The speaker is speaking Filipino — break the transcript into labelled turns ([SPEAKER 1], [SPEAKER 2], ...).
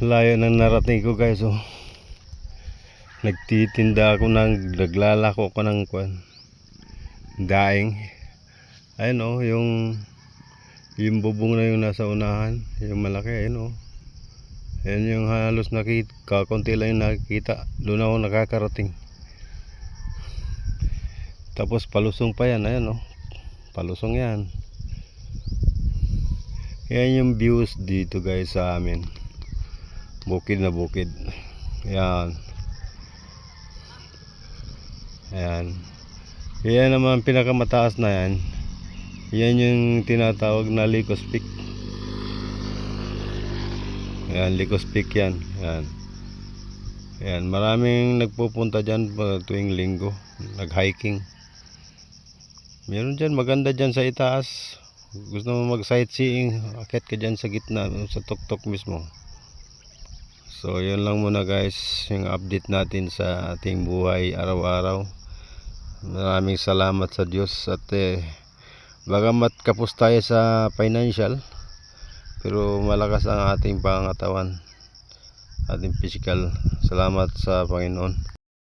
[SPEAKER 1] Layo ng narating ko guys, oh. Nagtitinda ako naglalako ko ng daing. Ayun, oh, yung bubong na yung nasa unahan, yung malaki, ayun, oh. Ayun yung halos kakunti lang yung nakikita. Doon ako nakakarating. Tapos palusong pa yan, ayun, oh. Palusong yan. Yan yung views dito guys sa amin. Bukid na bukid. Yan. Ayan. Yan naman pinakamataas na yan. Yan yung tinatawag na Licos Peak. Ayan, Licos Peak yan. Ayan. Ayan, maraming nagpupunta dyan tuwing linggo. Nag-hiking. Meron dyan, maganda dyan sa itaas. Gusto mo mag-sightseeing, akit ka dyan sa gitna, sa tuktok mismo. So, yun lang muna guys, yung update natin sa ating buhay araw-araw. Maraming salamat sa Diyos at bagamat kapos tayo sa financial, pero malakas ang ating pangangatawan, ating physical. Salamat sa Panginoon.